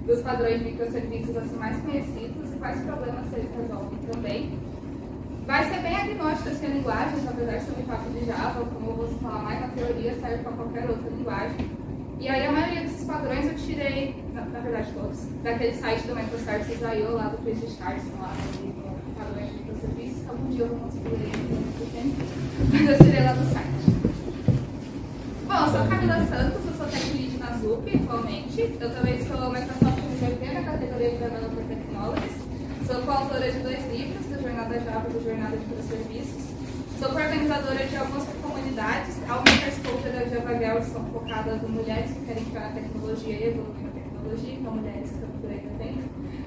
dos padrões de microserviços assim, mais conhecidos e quais problemas eles resolvem também. Vai ser bem agnóstico assim, a linguagem, apesar de ser um impacto de Java, como eu vou falar mais na teoria, serve para qualquer outra linguagem. E aí a maioria desses padrões eu tirei, na verdade todos, daquele site do Microservices.io, lá do Chris Richardson, lá no padrões de microserviços. Algum dia eu vou conseguir ler muito tempo, mas eu tirei lá do site. Bom, eu sou Camila Santos, eu sou Tech Lead na ZUP atualmente. Eu também sou Microsoft MVP na categoria de Developer Technologies. Sou coautora de 2 livros, do Jornada Java e do Jornada de Microserviços. Sou coorganizadora de algumas comunidades. A Metascope da Java Girls são focadas em mulheres que querem entrar na tecnologia e evoluir na tecnologia, então mulheres que estão por aí também.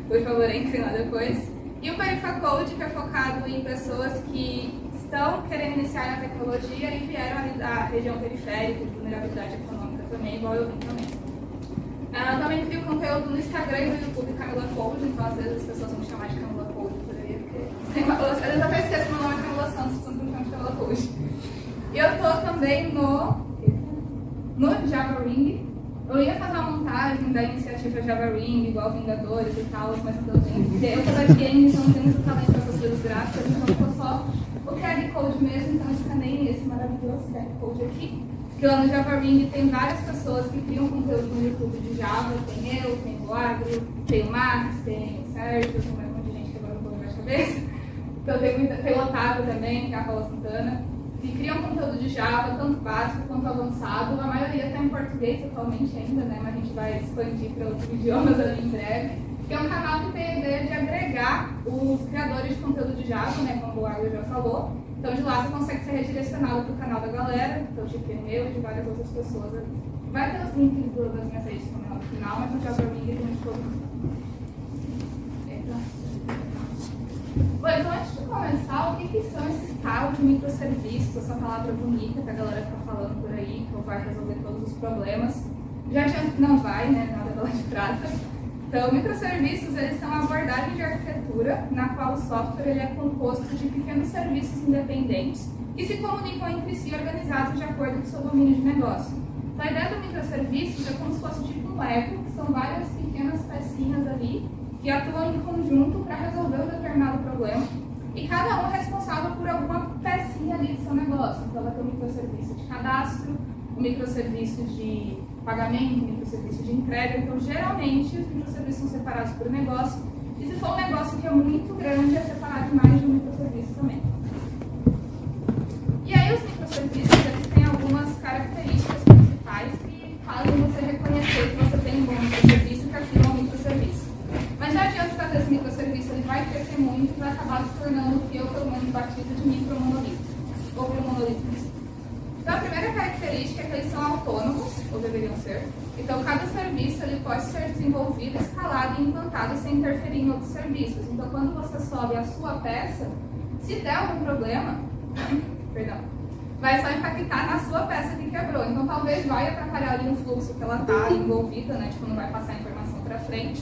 Por favor, entrem lá depois. E o Perifacode, que é focado em pessoas que estão querendo iniciar na tecnologia e vieram ali da região periférica, de vulnerabilidade econômica também, igual eu vim também. Eu também crio conteúdo no Instagram e no YouTube Camila Code, então às vezes as pessoas vão me chamar de Camila Code por aí, porque às vezes eu até esqueço que meu nome é Camila Santos, então me chamam de Camila Code. E eu tô também no Java Ring. Eu ia fazer uma montagem da iniciativa Java Ring, igual Vingadores e tal, mas não deu tempo. Eu sou back-end, então não tenho muito talento para essas coisas gráficas, então ficou só o QR Code mesmo, então escaneiem esse maravilhoso QR Code aqui. Que lá no Java Ring tem várias pessoas que criam conteúdo no YouTube de Java, tem eu, tem o Agro, tem o Max, tem o Sérgio, tem um monte de gente que agora não vou lembrar de cabeça. Então tem o Otávio também, que é a Paula Santana, que criam conteúdo de Java, tanto básico quanto avançado. A maioria está em português atualmente ainda, né? Mas a gente vai expandir para outros idiomas ali em breve. Que é um canal que tem a ideia de agregar os criadores de conteúdo de Java, né? Como o Agro já falou. Então de lá você consegue ser redirecionado para o canal da galera, então tipo meu e de várias outras pessoas ali. Vai ter os links das minhas redes também lá no final, mas no Java Ring tem de todo mundo. Bom, então antes de começar, o que são esses casos de microserviços, essa palavra bonita que a galera está falando por aí, que vai resolver todos os problemas. Já adianto que não vai, né? Nada bola de prata. Então, microserviços, eles são uma abordagem de arquitetura na qual o software ele é composto de pequenos serviços independentes que se comunicam entre si organizados de acordo com o seu domínio de negócio. Então, a ideia do microserviços é como se fosse tipo um Lego, que são várias pequenas pecinhas ali que atuam em conjunto para resolver um determinado problema e cada um é responsável por alguma pecinha ali do seu negócio. Então, vai ter um microserviço de cadastro, um microserviço de pagamento, microserviço de entrega. Então, geralmente, os microserviços são separados por negócio. E se for um negócio que é muito grande, é separado em mais de um microserviço também. E aí, os microserviços, eles têm algumas características principais que fazem você reconhecer que você tem um bom microserviço e que aquilo é um microserviço. Mas já adianta que, às vezes, esse microserviço ele vai crescer muito e vai acabar se tornando o que eu, pelo menos, batizo de micromonolito. Ou monolito mesmo. Então, a primeira característica é que eles são autônomos, ou deveriam ser. Então, cada serviço ele pode ser desenvolvido, escalado e implantado sem interferir em outros serviços. Então, quando você sobe a sua peça, se der algum problema, vai só impactar na sua peça que quebrou. Então, talvez vai atrapalhar ali um fluxo que ela está envolvida, né? Tipo, não vai passar a informação para frente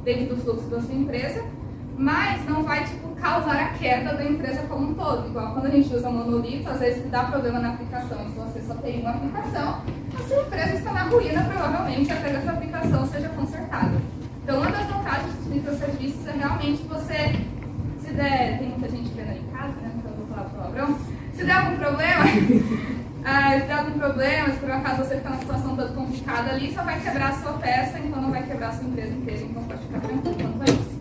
dentro do fluxo da sua empresa, mas não vai, tipo, causar a queda da empresa como um todo. Igual quando a gente usa monolito, às vezes dá problema na aplicação. Se você só tem uma aplicação, a sua empresa está na ruína, provavelmente, até que essa aplicação seja consertada. Então, uma das vantagens dos microserviços é realmente você, se der, tem muita gente vendo aí em casa, né? Então eu vou falar palavrão. Se der algum problema, se por acaso você ficar numa situação toda complicada ali, só vai quebrar a sua peça, então não vai quebrar a sua empresa inteira, então pode ficar tranquilo quanto a isso.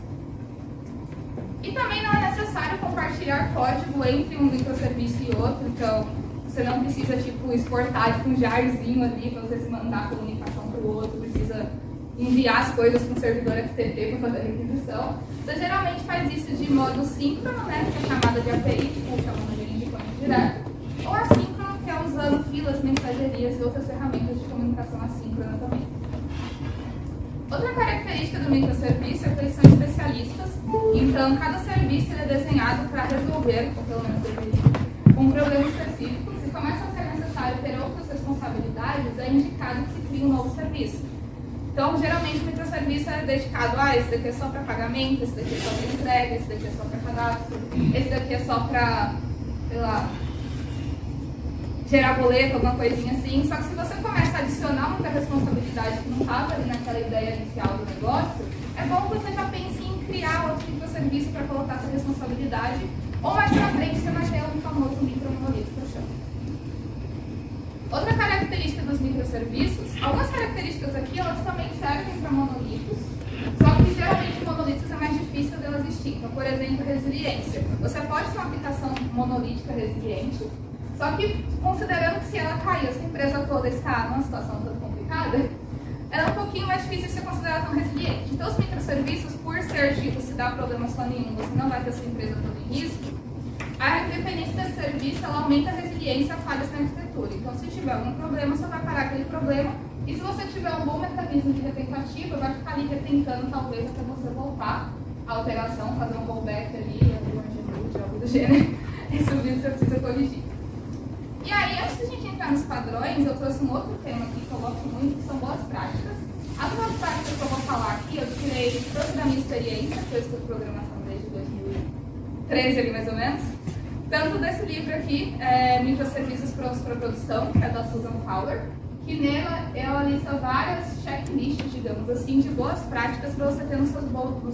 E também não é necessário compartilhar código entre um microserviço e outro, então você não precisa tipo, exportar tipo, um jarzinho ali para você se mandar a comunicação para o outro, precisa enviar as coisas para um servidor FTP para fazer a requisição. Você geralmente faz isso de modo síncrono, né, que é chamada de API, tipo chamando de endpoint direto, ou assíncrono, que é usando filas, mensagerias e outras ferramentas de comunicação assíncrona também. Outra característica do microserviço é que eles são especialistas, então cada serviço é desenhado para resolver, ou pelo menos deveria, um problema específico. Se começa a ser necessário ter outras responsabilidades, é indicado que se crie um novo serviço. Então, geralmente o microserviço é dedicado a esse daqui é só para pagamento, esse daqui é só para entrega, esse daqui é só para cadastro, esse daqui é só para, sei lá, gerar boleto, alguma coisinha assim. Só que se você começa a adicionar muita responsabilidade que não estava ali naquela ideia inicial do negócio, microserviço para colocar essa responsabilidade, ou mais para frente você vai ter um famoso micromonolito que eu chamo. Outra característica dos microserviços, algumas características aqui, elas também servem para monolitos, só que geralmente monolitos é mais difícil delas existir. Então, por exemplo, resiliência. Você pode ter uma aplicação monolítica resiliente, só que considerando que se ela cair, se a empresa toda está numa situação toda complicada, ela é um pouquinho mais difícil de ser considerada tão resiliente. Então, os microserviços, por ser tipo, se dá problema só nenhum, você não vai ter a sua empresa toda em risco, a independência desse serviço, ela aumenta a resiliência a falhas na arquitetura. Então, se tiver algum problema, você vai parar aquele problema. E se você tiver um bom mecanismo de retentativa, vai ficar ali retentando, talvez, até você voltar à alteração, fazer um rollback ali, abrir uma genude, algo do gênero. Esse vídeo você precisa corrigir. E aí, antes de a gente entrar nos padrões, eu trouxe um outro tema aqui que eu gosto muito, que são boas práticas. As boas práticas que eu vou falar aqui, eu tirei tanto da minha experiência, que eu estudo programação desde 2013, ali mais ou menos, tanto desse livro aqui, Microserviços Prontos para Produção, que é da Susan Fowler, que nela ela lista várias checklists, digamos assim, de boas práticas para você ter nos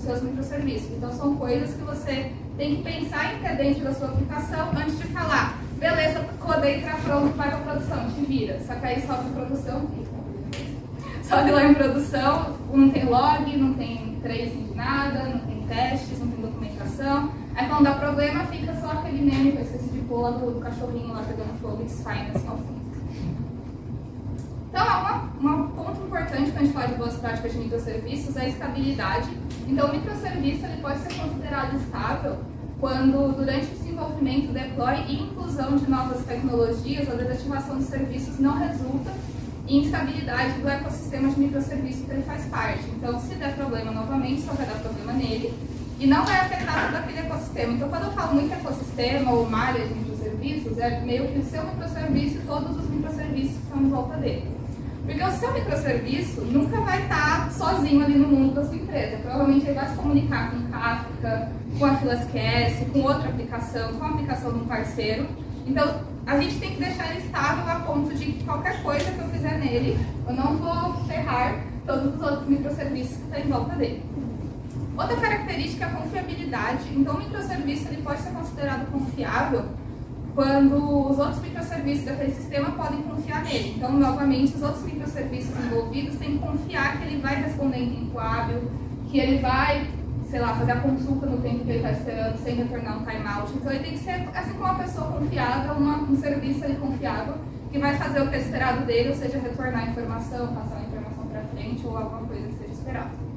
seus microserviços. Então, são coisas que você tem que pensar em ter dentro da sua aplicação antes de falar, beleza, codei, tá pronto, vai para produção, te vira. Só que aí sobe em produção, sobe lá em produção, não tem log, não tem tracing de nada, não tem testes, não tem documentação. Aí quando dá problema, fica só aquele meme que eu esqueci de pôr lá do cachorrinho lá pegando fogo e desfaindo assim ao fundo. Então, um ponto importante quando a gente fala de boas práticas de microserviços é a estabilidade. Então, o microserviço ele pode ser considerado estável quando, durante o desenvolvimento, deploy e inclusão de novas tecnologias, a desativação de serviços não resulta em instabilidade do ecossistema de microserviços que ele faz parte. Então, se der problema novamente, só vai dar problema nele e não vai afetar todo aquele ecossistema. Então, quando eu falo muito ecossistema ou malha de microserviços, é meio que o seu microserviço e todos os microserviços que estão em volta dele. Porque o seu microserviço nunca vai estar sozinho ali no mundo da sua empresa. Provavelmente ele vai se comunicar com o Kafka, com a FilaSQS, com outra aplicação, com a aplicação de um parceiro. Então, a gente tem que deixar ele estável a ponto de que qualquer coisa que eu fizer nele, eu não vou ferrar todos os outros microserviços que estão em volta dele. Outra característica é a confiabilidade. Então, o microserviço ele pode ser considerado confiável quando os outros microserviços daquele sistema podem confiar nele. Então, novamente, os outros microserviços envolvidos têm que confiar que ele vai responder em tempo hábil, que ele vai, sei lá, fazer a consulta no tempo que ele está esperando, sem retornar um timeout. Então, ele tem que ser, assim como uma pessoa confiável, um serviço ali confiável, que vai fazer o que é esperado dele, ou seja, retornar a informação, passar a informação para frente ou alguma coisa que seja esperada.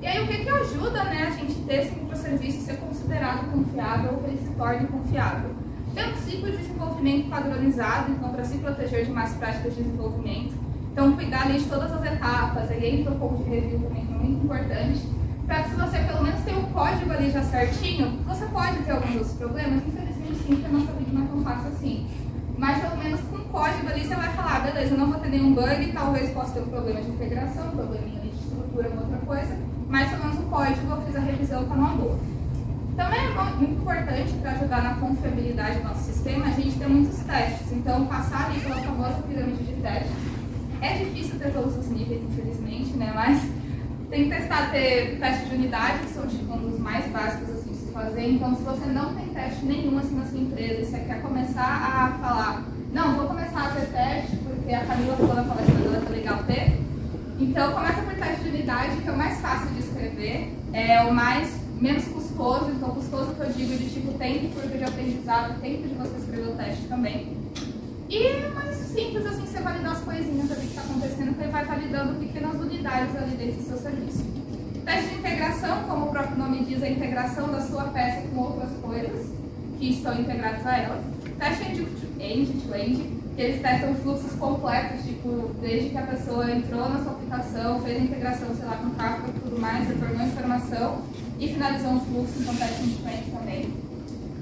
E aí, o que ajuda, né, a gente ter esse microserviço ser considerado confiável ou que ele se torne confiável? Tem um ciclo de desenvolvimento padronizado, então, para se proteger de más práticas de desenvolvimento. Então, cuidar ali de todas as etapas, aí entra o ponto de review também, que é muito importante, para que se você pelo menos tem o código ali já certinho, você pode ter alguns outros problemas, infelizmente sim, porque a nossa vida não é tão fácil assim. Mas pelo menos com o código ali você vai falar, beleza, eu não vou ter nenhum bug, talvez possa ter um problema de integração, um probleminha ali de estrutura, outra coisa, mas pelo menos o código eu fiz a revisão para uma boa. Também é muito importante para ajudar na confiabilidade do nosso sistema a gente ter muitos testes. Então, passar ali pela famosa pirâmide de testes. É difícil ter todos os níveis, infelizmente, né? Mas tem que ter teste de unidade, que são tipo, um dos mais básicos assim, de se fazer. Então, se você não tem teste nenhum assim, na sua empresa e você quer começar a falar, não, vou começar a ter teste, porque a Camila falou na palestra dela que é legal ter. Então, começa por teste de unidade, que é o mais fácil de escrever, é o menos custoso. Então, custoso que eu digo de tipo tempo, porque de aprendizado, tempo de você escrever o teste também. E mais simples, assim, você validar as coisinhas ali que está acontecendo, que ele vai validando pequenas unidades ali dentro do seu serviço. Teste de integração, como o próprio nome diz, é a integração da sua peça com outras coisas que estão integradas a ela. Teste end-to-end, que eles testam fluxos completos, tipo, desde que a pessoa entrou na sua aplicação, fez a integração, sei lá, com Kafka e tudo mais, retornou a informação e finalizou os fluxos, então teste end-to-end também.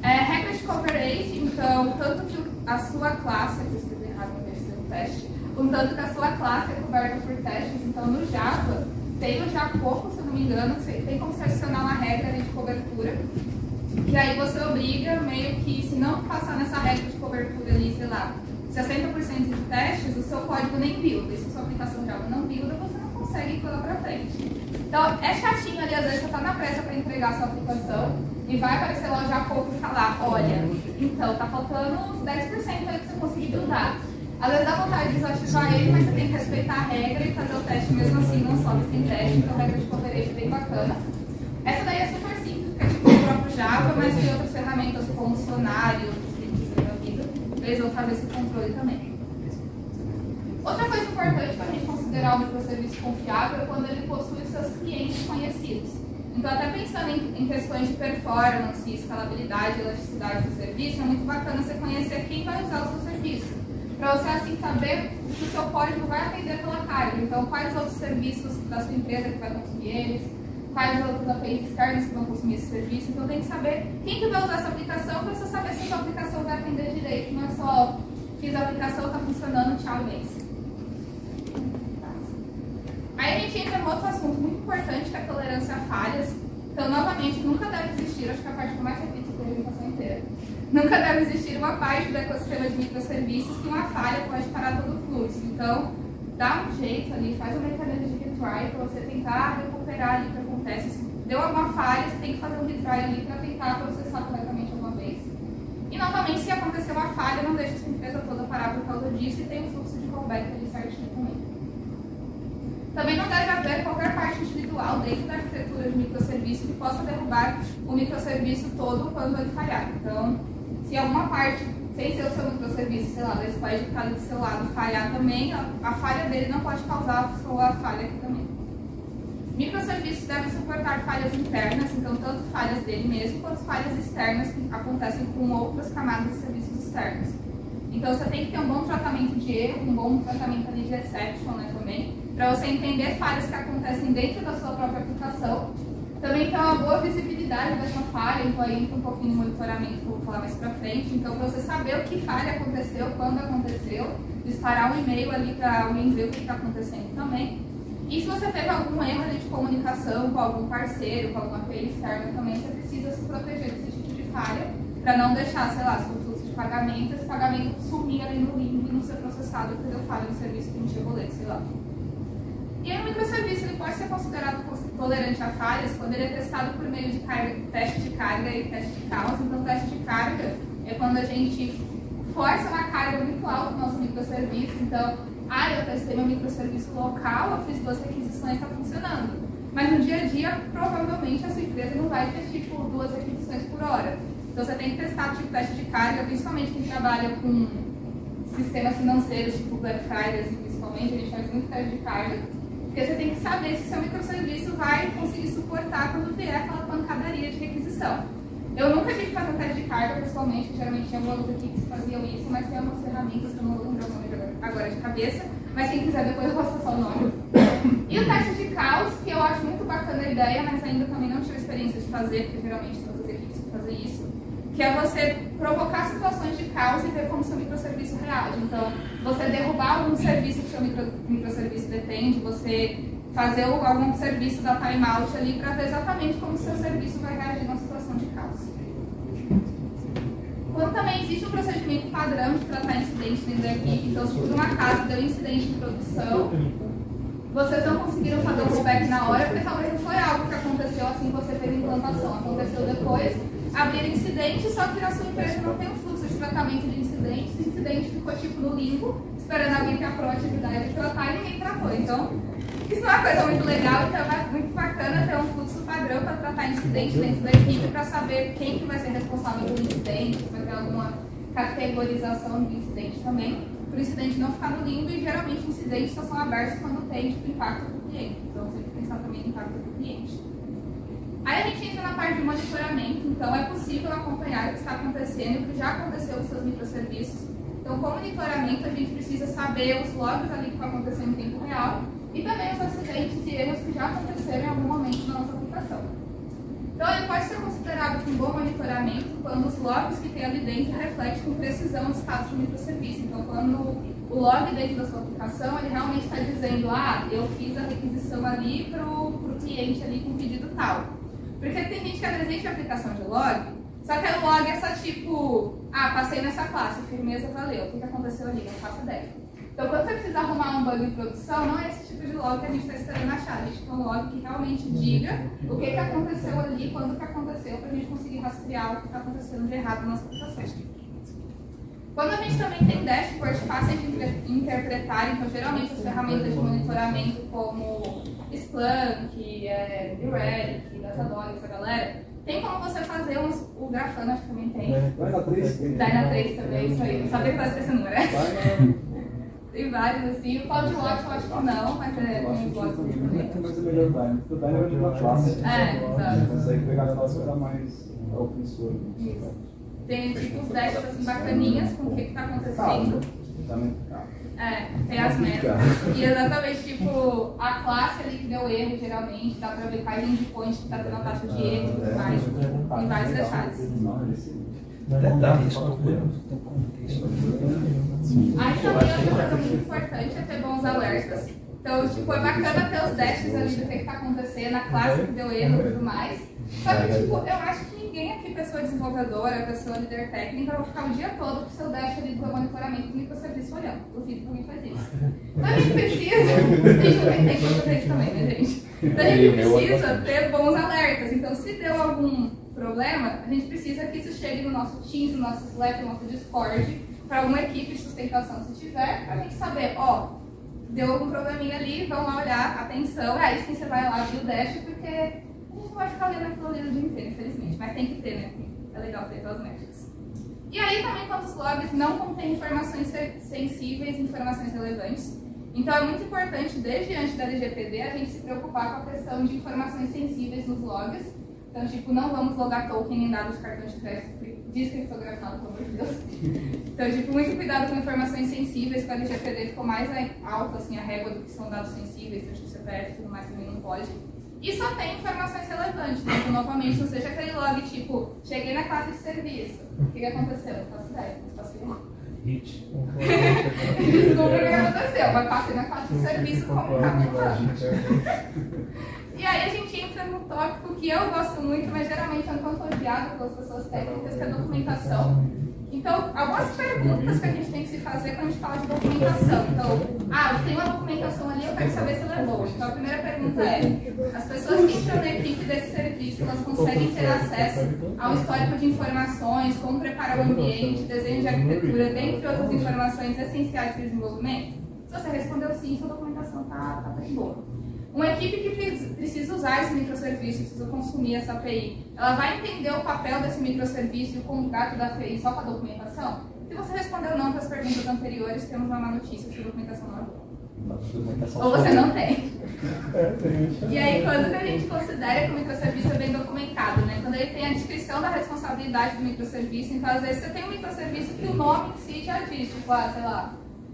Regras de coverage, então, tanto que a sua classe, eu escrevi errado no terceiro teste, contanto que a sua classe é coberta por testes, então no Java, tem o Jacopo, se eu não me engano, tem como você adicionar uma regra de cobertura, que aí você obriga meio que, se não passar nessa regra de cobertura ali, sei lá, 60% de testes, o seu código nem builda. E se a sua aplicação Java não builda, você não consegue ir lá para frente. Então, é chatinho ali, às vezes você está na pressa para entregar a sua aplicação e vai aparecer lá já pouco e falar, olha, então, tá faltando uns 10% aí que você conseguiu dar. Às vezes dá vontade de desativar ele, mas você tem que respeitar a regra e fazer o teste mesmo assim, não sobe sem teste, então a regra de coverage é bem bacana. Essa daí é super simples, porque é tipo o próprio Java, mas tem outras ferramentas como Sonar e outros livros da vida, eles vão fazer esse controle também. Outra coisa importante para a gente considerar o microserviço confiável é quando ele possui seus clientes conhecidos. Então, até pensando em questões de performance, escalabilidade, elasticidade do serviço, é muito bacana você conhecer quem vai usar o seu serviço. Para você, assim, saber se o seu código vai atender pela carga. Então, quais outros serviços da sua empresa que vai consumir eles, quais outros APIs externos que vão consumir esse serviço. Então, tem que saber quem que vai usar essa aplicação para você saber se a sua aplicação vai atender direito. Não é só fiz a aplicação, está funcionando, tchau, vence. Aí a gente entra em outro assunto muito importante, que é a tolerância a falhas. Então, novamente, nunca deve existir, acho que a parte que eu mais repito a apresentação inteira, nunca deve existir uma parte do ecossistema de microserviços que uma falha pode parar todo o fluxo. Então, dá um jeito ali, faz um mecanismo de retry para você tentar recuperar ali o que acontece. Se deu alguma falha, você tem que fazer um retry ali para tentar processar corretamente alguma vez. E, novamente, se acontecer uma falha, não deixe a sua empresa toda parar por causa disso e tem um fluxo de callback ali certinho também. Também não deve haver qualquer parte individual dentro da arquitetura de microserviço que possa derrubar o microserviço todo quando ele falhar. Então, se alguma parte, sem ser o seu microserviço, sei lá, da squad que está ali do seu lado falhar também, a falha dele não pode causar a sua falha aqui também. Microserviços devem suportar falhas internas, então tanto falhas dele mesmo, quanto falhas externas que acontecem com outras camadas de serviços externos. Então, você tem que ter um bom tratamento de erro, um bom tratamento ali de exception, né, também, para você entender falhas que acontecem dentro da sua própria aplicação. Também ter uma boa visibilidade dessa falha, então aí entra um pouquinho de monitoramento que eu vou falar mais para frente. Então, para você saber o que falha aconteceu, quando aconteceu, disparar um e-mail ali para alguém ver o que está acontecendo também. E se você teve algum erro ali de comunicação com algum parceiro, com alguma API externa também, você precisa se proteger desse tipo de falha, para não deixar, sei lá, seu fluxo de pagamento, esse pagamento sumir ali no limbo e não ser processado porque deu falha no serviço que emitiu boleto, sei lá. E o microserviço ele pode ser considerado tolerante a falhas quando ele é testado por meio de teste de carga e teste de caos. Então, teste de carga é quando a gente força uma carga muito alta no nosso microserviço. Então, eu testei meu microserviço local, eu fiz 2 requisições, está funcionando. Mas no dia a dia, provavelmente, a sua empresa não vai ter, tipo, 2 requisições por hora. Então, você tem que testar tipo teste de carga, principalmente quem trabalha com sistemas financeiros, tipo Black Friday, principalmente, a gente faz muito teste de carga. Porque você tem que saber se seu microserviço vai conseguir suportar quando vier aquela pancadaria de requisição. Eu nunca tive que fazer um teste de carga, pessoalmente, geralmente tinha algumas equipes que faziam isso, mas tem algumas ferramentas que eu não vou lembrar o nome agora de cabeça, mas quem quiser depois eu posso passar o nome. E o teste de caos, que eu acho muito bacana a ideia, mas ainda também não tive experiência de fazer, porque geralmente tem outras equipes que fazem isso, que é você provocar situações de caos e ver como seu microserviço reage. Então, você derrubar algum serviço que seu microserviço depende, você fazer algum serviço da timeout ali para ver exatamente como o seu serviço vai reagir numa situação de caos. Quando também existe um procedimento padrão de tratar incidente dentro da equipe, então se por um acaso deu incidente em produção, vocês não conseguiram fazer o rollback na hora, porque talvez não foi algo que aconteceu assim que você fez a implantação, aconteceu depois, abrir incidente, só que na sua empresa não tem um fluxo de tratamento de incidentes, o incidente ficou tipo no limbo, esperando alguém ter a proatividade de tratar e ninguém tratou. Então, isso não é uma coisa muito legal, então é muito bacana ter um fluxo padrão para tratar incidentes dentro da equipe, para saber quem que vai ser responsável pelo incidente, se vai ter alguma categorização de incidente também, para o incidente não ficar no limbo, e geralmente incidentes só são abertos quando tem tipo, impacto para o cliente, então sempre pensar também no impacto para o cliente. Aí a gente entra na parte de monitoramento, então é possível acompanhar o que está acontecendo e o que já aconteceu nos seus microserviços. Então, com monitoramento, a gente precisa saber os logs ali que estão acontecendo em tempo real e também os acidentes e erros que já aconteceram em algum momento na nossa aplicação. Então, ele pode ser considerado um bom monitoramento quando os logs que tem ali dentro refletem com precisão o status do microserviço. Então, quando o log dentro da sua aplicação, ele realmente está dizendo, eu fiz a requisição ali para o cliente ali com pedido tal. Porque tem gente que às vezes existe a aplicação de log, só que o log é só tipo, passei nessa classe, firmeza, valeu. O que aconteceu ali? Não faço ideia. Então, quando você precisa arrumar um bug em produção, não é esse tipo de log que a gente está esperando achar. A gente quer um log que realmente diga o que aconteceu ali, quando que aconteceu, para a gente conseguir rastrear o que está acontecendo de errado na nossa aplicação. Quando a gente também tem dashboard fáceis de interpretar, então geralmente as ferramentas de monitoramento como Splunk, New-Relic, Datadog, essa galera, tem como você fazer o Grafana, acho que também tem. Dyna3 também, isso aí. Sabia que eu estava esquecendo, né? Tem vários assim. O CloudWatch eu acho que não, mas tem gosto de também. Mas é melhor o Dyna, porque o Dyna é de uma classe. Exato. Você consegue pegar negócio que dá mais open source. Isso. Tem tipo os dashboards assim, bacaninhas com o que está acontecendo. Tem as metas. E exatamente, tipo, a classe ali que deu erro, geralmente, dá pra ver quais endpoints que tá tendo a taxa de erro e tudo mais, em vários detalhes. Aí também outra coisa muito importante é ter bons alertas. Então, tipo, é bacana ter os dashes ali do que está acontecendo, a classe que deu erro e tudo mais. Só que, tipo, eu acho que ninguém aqui, pessoa desenvolvedora, pessoa líder técnica, vai ficar o dia todo com o seu dash ali do monitoramento do microserviço olhando. Duvido que alguém faz isso. Então a gente precisa, a gente não tem tempo pra fazer isso também, né, gente? Então a gente precisa ter bons alertas. Então, se deu algum problema, a gente precisa que isso chegue no nosso Teams, no nosso Slack, no nosso Discord, para alguma equipe de sustentação, se tiver, para a gente saber, ó, deu algum probleminha ali, vão lá olhar, atenção, é aí sim você vai lá abrir o dash, porque a gente não vai ficar lendo aquilo ali o dia inteiro, infelizmente, mas tem que ter, né? É legal ter aquelas métricas. E aí também quando os logs não contêm informações sensíveis, informações relevantes. Então é muito importante, desde antes da LGPD, a gente se preocupar com a questão de informações sensíveis nos logs. Então, tipo, não vamos logar token nem dados de cartão de crédito descriptografado, pelo amor de Deus. Então, tipo, muito cuidado com informações sensíveis, que a LGPD ficou mais alta, assim, a régua do que são dados sensíveis, então, tipo, CPF e tudo mais também não pode. E só tem informações relevantes, né? Então, novamente, não seja aquele log, tipo, cheguei na classe de serviço, o que aconteceu? Não faço ideia, mas passei mal. Desculpa o que aconteceu, mas passei na classe de serviço como E aí a gente entra no tópico que eu gosto muito, mas geralmente é um tanto odiado pelas pessoas técnicas, que é a documentação. Então, algumas perguntas que a gente tem que se fazer quando a gente fala de documentação. Então, eu tenho uma documentação ali, eu quero saber se ela é boa. Então, a primeira pergunta é, as pessoas que entram na equipe desse serviço, elas conseguem ter acesso ao histórico de informações, como preparar o ambiente, desenho de arquitetura, dentre outras informações essenciais para o desenvolvimento? Se você respondeu sim, sua documentação está bem boa. Uma equipe que precisa usar esse microserviço, precisa consumir essa API, ela vai entender o papel desse microserviço e o contrato da API só com a documentação? Se você respondeu não para as perguntas anteriores, temos uma má notícia, que a documentação não é boa. Ou você não tem. E aí, quando que a gente considera que o microserviço é bem documentado, né? Quando ele tem a descrição da responsabilidade do microserviço, então às vezes você tem um microserviço que o nome em si já diz, tipo, sei lá,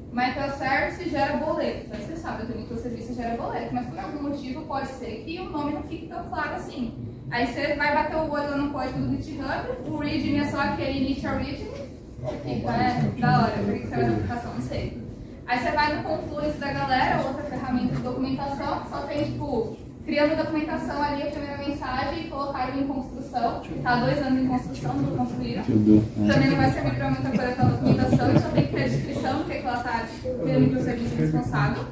microservice gera boleto. Aí você sabe que o microserviço gera boleto, mas por algum motivo pode ser que o nome não fique tão claro assim. Aí você vai bater o olho lá no código do GitHub, o readme é só aquele initial readme, fica, da hora, por que você faz a aplicação? Não sei. Aí você vai no Confluence da galera, outra ferramenta de documentação, que só tem, tipo, criando documentação ali, a primeira mensagem, e colocaram em construção, que está há 2 anos em construção, não construíram. Também não vai servir para muita coisa aquela documentação, então tem que ter a descrição do que ela está pelo microserviço responsável.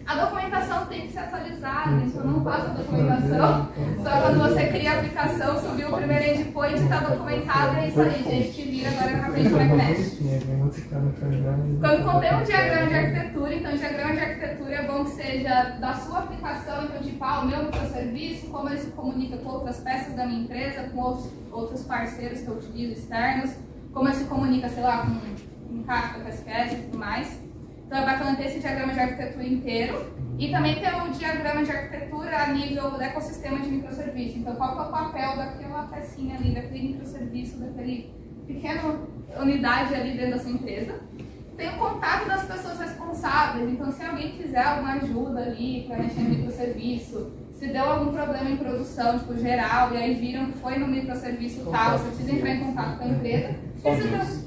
A documentação tem que ser atualizada, então não faça a documentação, só quando você cria a aplicação, subiu o primeiro endpoint, está documentado, é isso aí, gente, que vira agora na frente do Magnete. Quando contém um diagrama de arquitetura, então o diagrama de arquitetura é bom que seja da sua aplicação, então tipo, o meu microserviço, como ele se comunica com outras peças da minha empresa, com outros parceiros que eu utilizo externos, como ele se comunica, sei lá, com Kafka, PSQS e tudo mais. Então é bacana ter esse diagrama de arquitetura inteiro e também ter o diagrama de arquitetura a nível do ecossistema de microserviço. Então qual que é o papel daquela pecinha ali, daquele microserviço, daquele pequena unidade ali dentro da sua empresa. Tem o contato das pessoas responsáveis, então se alguém quiser alguma ajuda ali para mexer no microserviço, se deu algum problema em produção, tipo, geral, e aí viram que foi no microserviço tal, você precisa entrar em contato com a empresa, precisa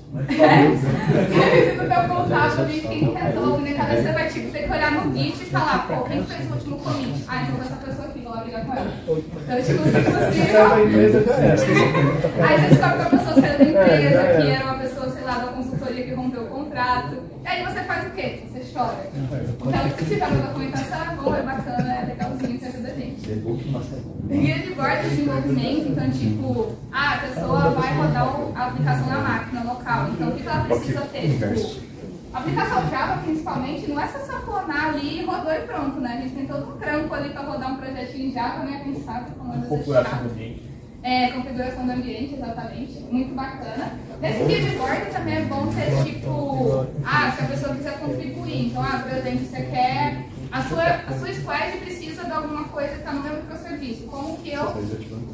ter um contato de quem resolve, né? Cada vez você vai tipo, ter que olhar no Git e falar, pô, quem fez o último commit? Então essa pessoa aqui, vou lá ligar com ela. Então, tipo, se possível... Aí você descobre que a pessoa saiu da empresa, que era uma pessoa, sei lá, da consultoria que rompeu o contrato. E aí você faz o quê? Você chora. Então, se tiver uma documentação, é bom, é bacana, é legalzinho, que ajuda a gente. Guia de bordo de desenvolvimento, então, tipo, a pessoa vai rodar a aplicação na máquina local. Então, o que ela precisa ter? Tipo, a aplicação Java, principalmente, não é só saponar ali, rodou e pronto, né? A gente tem todo um trampo ali para rodar um projetinho em Java, né? A gente sabe como às vezes é chato. Configuração do ambiente, exatamente. Muito bacana. Nesse guia de bordo também é bom ter, tipo, se a pessoa quiser contribuir. Então, por exemplo, você quer... A sua squad precisa de alguma coisa que está no meu microserviço. Como que eu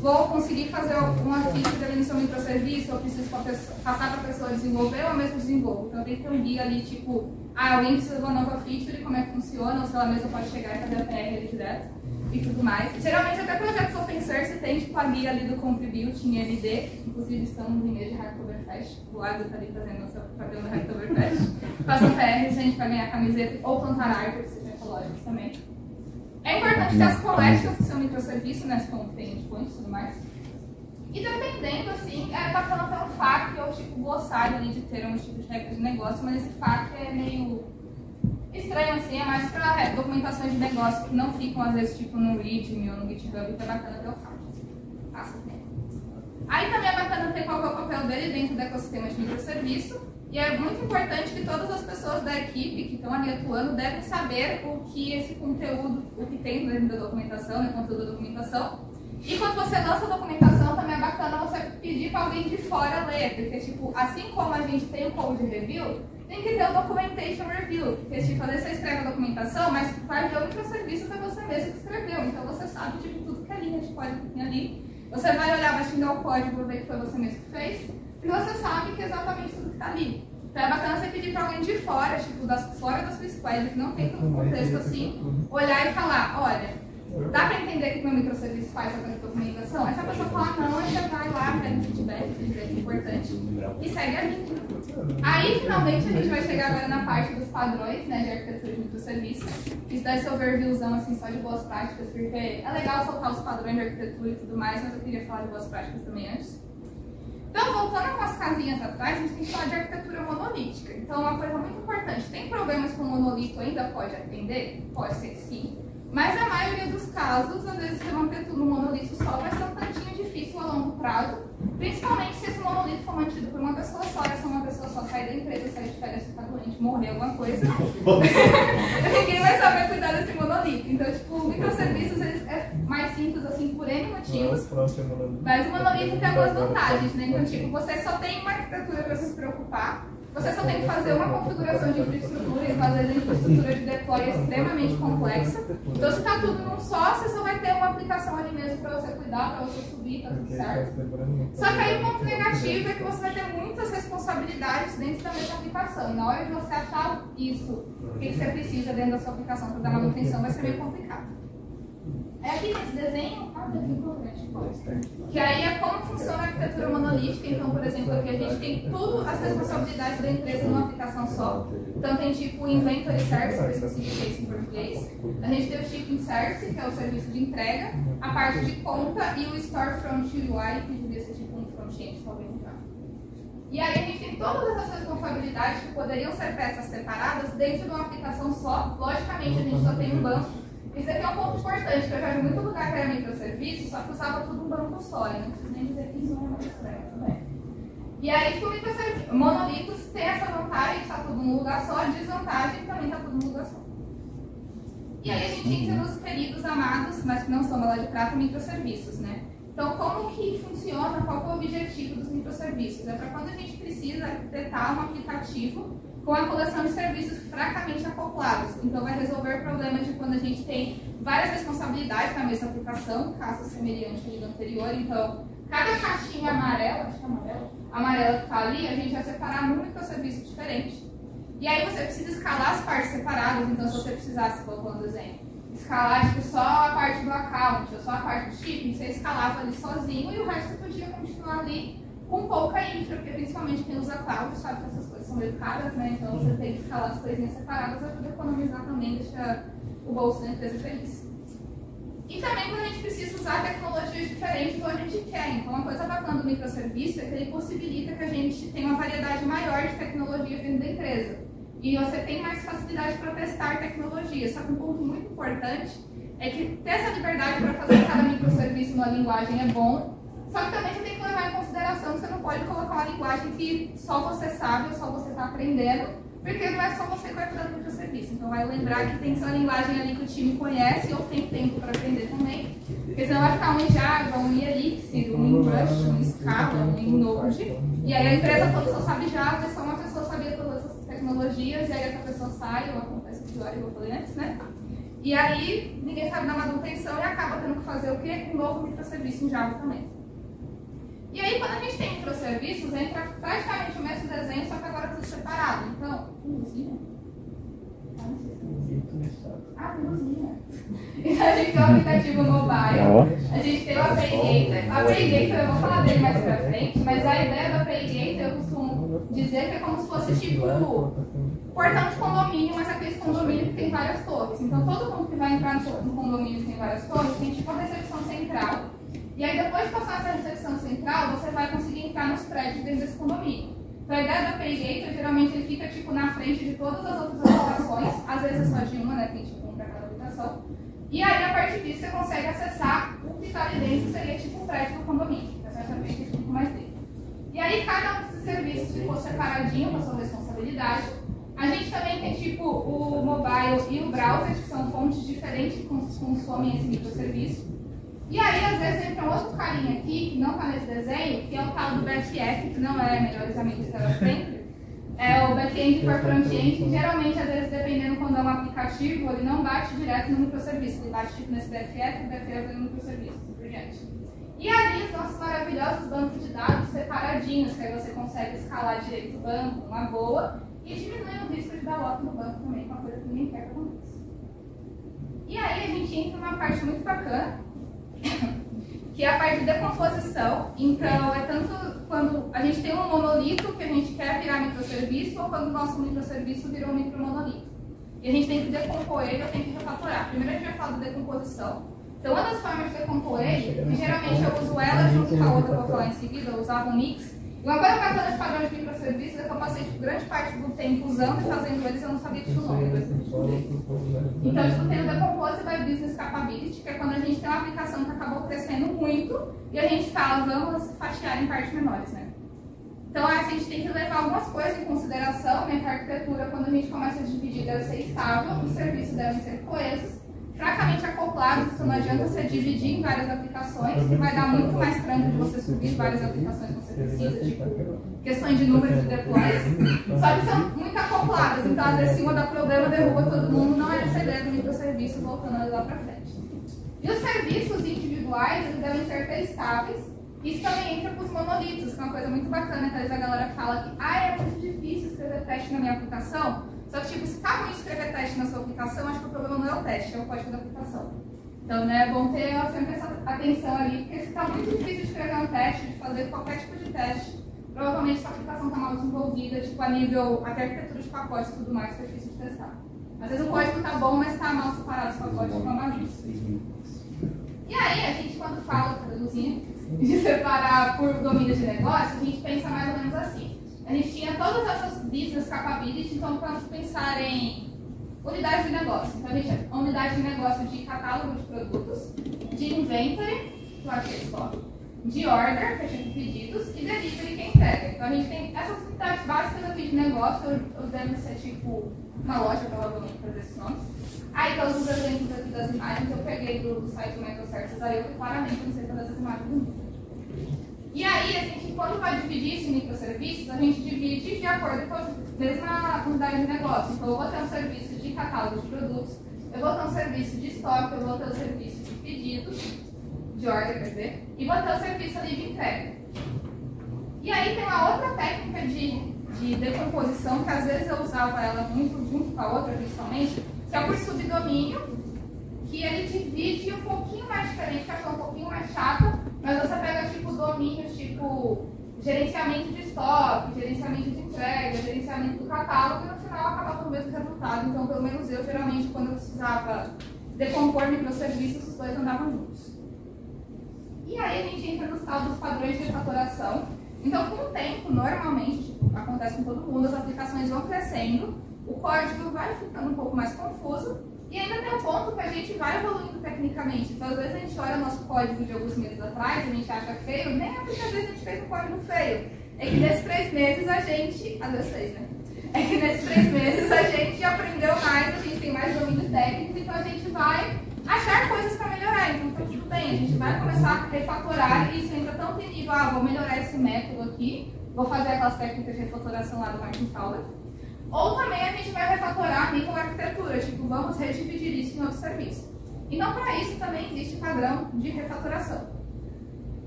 vou conseguir fazer uma feature ali no seu microserviço? Eu preciso passar para a pessoa desenvolver ou eu mesmo desenvolvo? Então, tem que ter um guia ali, tipo, alguém precisa de uma nova feature, como é que funciona, ou se ela mesma pode chegar e fazer a PR ali direto. E tudo mais. Geralmente até projetos open source tem tipo a guia ali do Contribute em ND, inclusive estamos em mês de Hacktoberfest, o Lago está ali fazendo nossa papel no Hacktoberfest. Façam PR, gente, para ganhar camiseta ou plantar árvores, que sejam ecológicos também. É importante ter as coletas do seu microserviço, né, como tem endpoints e tudo mais. E dependendo, assim, é bacana ter um FAQ ou tipo glossário ali de termos, tipo de regra de negócio, mas esse FAQ é meio estranho, assim, é mais para documentações de negócio que não ficam, às vezes, tipo no README ou no GitHub, que é bacana ter o FAQ. Passa o tempo. Aí também é bacana ter qual é o papel dele dentro do ecossistema de microserviço. E é muito importante que todas as pessoas da equipe que estão ali atuando devem saber o que esse conteúdo, o que tem dentro da documentação, né, conteúdo da documentação. E quando você lança a documentação, também é bacana você pedir para alguém de fora ler, porque, tipo, assim como a gente tem o code review, tem que ter o documentation review, porque, tipo, às vezes você escreve a documentação, mas vai ver o microserviço foi você mesmo que escreveu, então você sabe, tipo, tudo que é linha de código que tem ali. Você vai olhar, vai xingar o código, ver que foi você mesmo que fez, e você sabe que é exatamente tudo que está ali. Então é bacana você pedir para alguém de fora, tipo, fora da sua squad, que não tem todo contexto assim, olhar e falar, olha, dá para entender que meu microserviço faz essa documentação? Essa pessoa fala, não, aí você vai lá, pega um feedback importante e segue a linha. Aí, finalmente, a gente vai chegar agora na parte dos padrões, né, de arquitetura de microserviço. Isso deve ser overviewzão, assim, só de boas práticas, porque é legal soltar os padrões de arquitetura e tudo mais, mas eu queria falar de boas práticas também antes. Então, voltando com as casinhas atrás, a gente tem que falar de arquitetura monolítica. Então, uma coisa muito importante, tem problemas com o monolito ainda pode atender? Pode ser sim. Mas a maioria dos casos, às vezes você manter tudo no monolito só vai ser um tantinho difícil a longo prazo, principalmente se esse monolito for mantido por uma pessoa só, e se uma pessoa só sair da empresa, sair de férias, ficar doente, morrer, alguma coisa, ninguém vai saber cuidar desse monolito. Então, tipo, microserviços é mais simples, assim, por N motivos, mas o monolito tem algumas vantagens, né? Então, tipo, você só tem uma arquitetura para se preocupar, você só tem que fazer uma configuração de infraestrutura, e às vezes a infraestrutura de deploy é extremamente complexa. Então, se está tudo num só, você só vai ter uma aplicação ali mesmo para você cuidar, para você subir, tá tudo certo. Só que aí o ponto negativo é que você vai ter muitas responsabilidades dentro da mesma aplicação. E na hora de você achar isso, o que você precisa dentro da sua aplicação para dar manutenção, vai ser meio complicado. É aqui nesse desenho, que aí é como funciona a arquitetura monolítica. Então, por exemplo, aqui a gente tem todas as responsabilidades da empresa numa aplicação só. Então tem tipo o Inventory Service, que eu esqueci de dizer isso em português. A gente tem o Shipping Service, que é o serviço de entrega, a parte de conta e o Storefront UI, que devia ser tipo um front-end, talvez então. E aí a gente tem todas essas responsabilidades que poderiam ser peças separadas dentro de uma aplicação só. Logicamente a gente só tem um banco. Isso aqui é um ponto importante, porque eu já vi muito lugar que era microserviço, só que usava tudo um banco só, e não preciso nem dizer que isso não é muito estranho também. E aí, tipo, monolitos tem essa vantagem, está tudo num lugar só, a desvantagem também está tudo num lugar só. E aí a gente entra nos queridos amados, mas que não são bala de prata, microserviços, né? Então, como que funciona, qual é o objetivo dos microserviços? É para quando a gente precisa arquitetar um aplicativo com a coleção de serviços fracamente acoplados. Então, vai resolver problemas de quando a gente tem várias responsabilidades na mesma aplicação, caso semelhante ao do anterior. Então, cada caixinha amarela, acho que é amarela que está ali, a gente vai separar num microserviço diferente. E aí você precisa escalar as partes separadas. Então, se você precisasse, colocando desenho, escalar tipo, só a parte do account, ou só a parte do shipping, você escalava ali sozinho e o resto podia continuar ali com pouca infra, porque principalmente quem usa cloud sabe que essas coisas são meio caras, né? Então você tem que escalar as coisinhas separadas, ajuda a economizar também, deixa o bolso da empresa feliz. E também quando a gente precisa usar tecnologias diferentes do que a gente quer. Então uma coisa bacana do microserviço é que ele possibilita que a gente tenha uma variedade maior de tecnologias dentro da empresa. e você tem mais facilidade para testar tecnologia. Só que um ponto muito importante é que ter essa liberdade para fazer cada microserviço numa linguagem é bom, só que também você tem que levar em consideração que você não pode colocar uma linguagem que só você sabe ou só você está aprendendo, porque não é só você que vai fazer o microserviço. Então vai lembrar que tem que ser uma linguagem ali que o time conhece ou tem tempo para aprender também, porque senão vai ficar um em Java, um em Elixir, um em Rush, um em Scala, um em Node, e aí a empresa toda só sabe Java, só uma pessoa sabia todas essas tecnologias, e aí essa pessoa sai, ou acontece o pior, eu falei antes, né? E aí ninguém sabe dar manutenção e acaba tendo que fazer o quê? Um novo microserviço em Java também. E aí, quando a gente tem microserviços, entra praticamente o mesmo desenho, só que agora tudo separado. Então, luzinha? Tem luzinha. Então, a gente tem o aplicativo mobile, a gente tem o API Gateway. O API Gateway, eu vou falar dele mais pra frente, mas a ideia do API Gateway, eu costumo dizer que é como se fosse tipo portão de condomínio, mas aqueles condomínios que tem várias torres. Então, todo mundo que vai entrar no condomínio que tem várias torres tem tipo a recepção central. E aí, depois de passar essa recepção central, você vai conseguir entrar nos prédios dentro desse condomínio. Então, a ideia do API Gateway, geralmente, ele fica tipo na frente de todas as outras aplicações. Às vezes é só de uma, né? Tem tipo um para cada aplicação. E aí, a partir disso, você consegue acessar o que está ali dentro, que seria tipo um prédio do condomínio. Essa é a frente um pouco mais dele. E aí, cada um desses serviços ficou separadinho com a sua responsabilidade. A gente também tem tipo o mobile e o browser, que são fontes diferentes que consomem esse microserviço. E aí, às vezes, entra um outro carinha aqui, que não está nesse desenho, que é o tal do BFF, que não é melhores amigos para sempre. É o back-end for front-end, que geralmente, às vezes, dependendo quando é um aplicativo, ele não bate direto no microserviço. Ele bate tipo nesse BFF, o BFF vai no microserviço, por diante. E ali, os nossos maravilhosos bancos de dados separadinhos, que aí você consegue escalar direito o banco, uma boa, e diminui o risco de dar lock no banco também, que é uma coisa que ninguém quer que aconteça. E aí, a gente entra numa parte muito bacana, que é a parte de decomposição. Então, é tanto quando a gente tem um monolito que a gente quer virar microserviço, ou quando o nosso microserviço virou um micromonolito. E a gente tem que decompor ele, ou tem que refatorar. Primeiro a gente vai falar de decomposição. Então, uma das formas de decompor ele, que geralmente eu uso ela junto com a outra que eu vou falar em seguida, eu usava um mix. E uma coisa bacana de padrões de microserviços é que eu passei tipo, grande parte do tempo usando e fazendo eles, eu não sabia que tinha o nome. Então, tipo, tem o Decompose by Business Capability, que é quando a gente tem uma aplicação que acabou crescendo muito e a gente fala, vamos fatiar em partes menores, né? Então, a gente tem que levar algumas coisas em consideração, né? Que a arquitetura, quando a gente começa a dividir, deve ser estável, os serviços devem ser coesos, fracamente acoplados, isso não adianta você dividir em várias aplicações, que vai dar muito mais tranco de você subir várias aplicações que você precisa, tipo, questões de número de deploys, só que são muito acopladas, então às vezes se uma dá problema, derruba todo mundo, não é essa ideia do microserviço, voltando lá para frente. E os serviços individuais, eles devem ser testáveis, isso também entra para os monolitos, que é uma coisa muito bacana, que às vezes a galera fala que é muito difícil escrever teste na minha aplicação. Só que, tipo, se está ruim escrever teste na sua aplicação, acho que o problema não é o teste, é o código da aplicação. Então, né, é bom ter sempre essa atenção ali, porque se está muito difícil de escrever um teste, de fazer qualquer tipo de teste, provavelmente sua aplicação está mal desenvolvida, tipo, a nível, até arquitetura de pacotes e tudo mais, que é difícil de testar. Às vezes o código está bom, mas está mal separado os pacotes de uma bagunça. E aí, a gente, quando fala, traduzindo, de separar por domínio de negócio, a gente pensa mais ou menos assim. A gente tinha todas essas business capabilities, então vamos pensar em unidade de negócio. Então a gente tem unidade de negócio de catálogo de produtos, de inventory, que eu acho que é só, de order, que é tipo pedidos, e delivery, que é entrega. Então a gente tem essas unidades básicas aqui de negócio, eu deve ser tipo uma loja, provavelmente, para esses nomes. Aí todos os exemplos aqui das imagens eu peguei do site do Microservices, aí eu claramente não sei todas as imagens do mundo. E aí, a gente, quando vai dividir isso em microserviços, a gente divide de acordo com a mesma unidade de negócio. Então, eu vou ter um serviço de catálogo de produtos, eu vou ter um serviço de estoque, eu vou ter um serviço de pedidos, de ordem, quer dizer, e vou ter um serviço ali de entrega. E aí, tem uma outra técnica de decomposição, que às vezes eu usava ela muito junto com a outra, principalmente, que é por subdomínio, que ele divide um pouquinho mais diferente, que eu acho um pouquinho mais chato, mas você pega tipo domínios, tipo gerenciamento de estoque, gerenciamento de entrega, gerenciamento do catálogo, e no final acaba com o mesmo resultado. Então, pelo menos eu, geralmente, quando eu precisava decompor microserviços, os dois andavam juntos. E aí a gente entra nos tal dos padrões de refatoração. Então, com o tempo, normalmente, tipo, acontece com todo mundo, as aplicações vão crescendo, o código vai ficando um pouco mais confuso e ainda tem um ponto que a gente vai evoluindo tecnicamente. Então, às vezes a gente olha o nosso código de alguns meses atrás, a gente acha feio, nem é porque às vezes a gente fez um código feio. É que nesses 3 meses a gente... às vezes 6, né? É que nesses 3 meses a gente aprendeu mais, a gente tem mais domínio técnico, então a gente vai achar coisas para melhorar. Então, tá tudo bem, a gente vai começar a refatorar e isso entra tanto em nível, vou melhorar esse método aqui, vou fazer aquelas técnicas de refatoração lá do Martin Fowler. Ou também a gente vai refatorar a nível arquitetura, tipo, vamos redividir isso em outro serviço. Então, para isso também existe padrão de refatoração.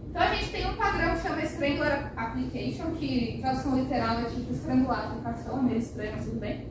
Então, a gente tem um padrão que chama Strangler Application, que tradução literal é tipo estrangular a aplicação, é meio estranho, mas tudo bem.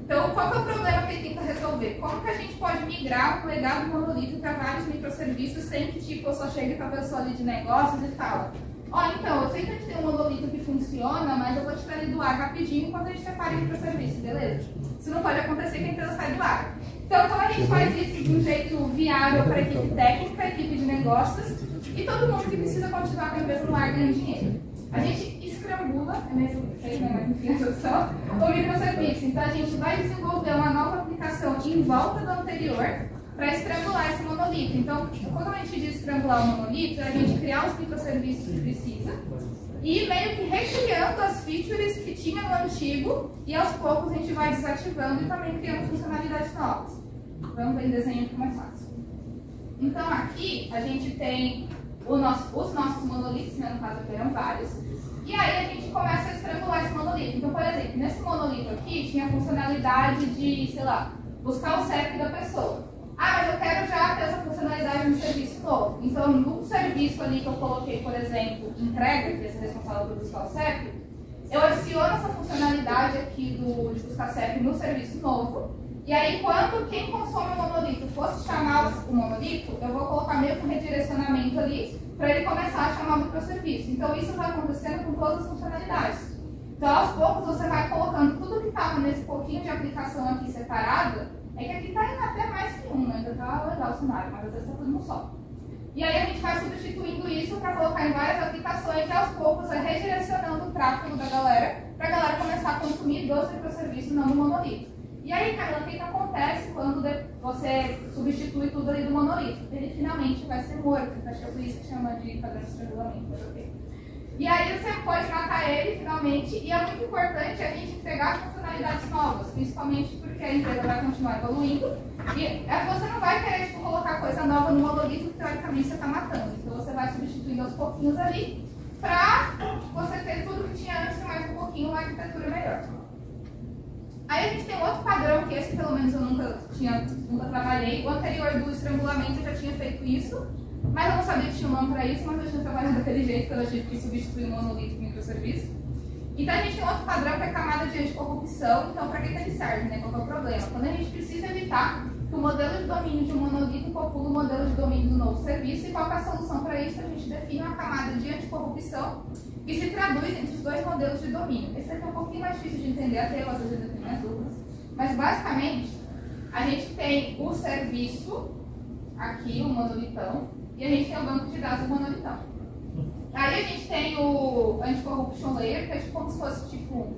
Então, qual que é o problema que ele tenta resolver? Como que a gente pode migrar um legado monolito para vários microserviços sem que, tipo, eu só chegue para a pessoa ali de negócios e fala: ó, então, eu sei que a gente tem um monolito que funciona, mas eu vou tirar ele do ar rapidinho enquanto a gente separa ele para serviço, beleza? Isso não pode acontecer que a empresa sai do ar. Então, como a gente faz isso de um jeito viável para a equipe técnica, a equipe de negócios e todo mundo que precisa continuar com a empresa no ar ganhando dinheiro? A gente estrangula, é mesmo feio, né, mas enfim, a solução, o microserviço. Então, a gente vai desenvolver uma nova aplicação em volta do anterior para estrangular esse monolito. Então, quando a gente diz estrangular o monolito, é a gente criar os microserviços que precisa e meio que recriando as features que tinha no antigo e aos poucos a gente vai desativando e também criando funcionalidades novas. Vamos ver em desenho que é mais fácil. Então, aqui a gente tem os nossos monolitos, né, no caso aqui eram vários, e aí a gente começa a estrangular esse monolito. Então, por exemplo, nesse monolito aqui tinha a funcionalidade de, sei lá, buscar o CEP da pessoa. Ah, mas eu quero já ter essa funcionalidade no serviço novo. Então, no serviço ali que eu coloquei, por exemplo, entrega, que é responsável por buscar o CEP, eu adiciono essa funcionalidade aqui de buscar CEP no serviço novo. E aí, quando quem consome o monolito fosse chamar o monolito, eu vou colocar meio que um redirecionamento ali para ele começar a chamar o microserviço. Então, isso vai acontecendo com todas as funcionalidades. Então, aos poucos, você vai colocando tudo que estava nesse pouquinho de aplicação aqui separado. É que aqui está indo até mais que um, né? Ainda está legal o cenário, mas às vezes está tudo no só. E aí a gente vai substituindo isso para colocar em várias aplicações e aos poucos vai redirecionando o tráfego da galera para a galera começar a consumir dos microserviços, não do monolito. E aí, Camila, o que acontece quando você substitui tudo ali do monolito? Ele finalmente vai ser morto, então acho que é por isso que chama de padrão de estrangulamento, mas ok. E aí você pode matar ele finalmente, e é muito importante a gente entregar funcionalidades novas, principalmente porque a empresa vai continuar evoluindo, e você não vai querer tipo, colocar coisa nova no monolito que teoricamente você está matando. Então você vai substituindo aos pouquinhos ali, para você ter tudo que tinha antes, mais um pouquinho, uma arquitetura melhor. Aí a gente tem outro padrão, que esse pelo menos eu nunca trabalhei. O anterior do estrangulamento eu já tinha feito isso, mas eu não sabia que tinha um nome para isso, mas eu tinha trabalhado daquele jeito quando eu tive que substituir o monolito com microserviço. Então a gente tem outro padrão que é a camada de anticorrupção. Então para que ele serve, né? Qual é o problema? Quando a gente precisa evitar que o modelo de domínio de um monolito popule o modelo de domínio do novo serviço, e qual é a solução para isso? A gente define uma camada de anticorrupção que se traduz entre os dois modelos de domínio. Esse aqui é um pouquinho mais difícil de entender, até eu às vezes ainda tenho minhas dúvidas. Mas basicamente, a gente tem o serviço, aqui, o monolitão, e a gente tem o banco de dados do monolitão. Aí a gente tem o anticorruption layer, que é como se fosse tipo,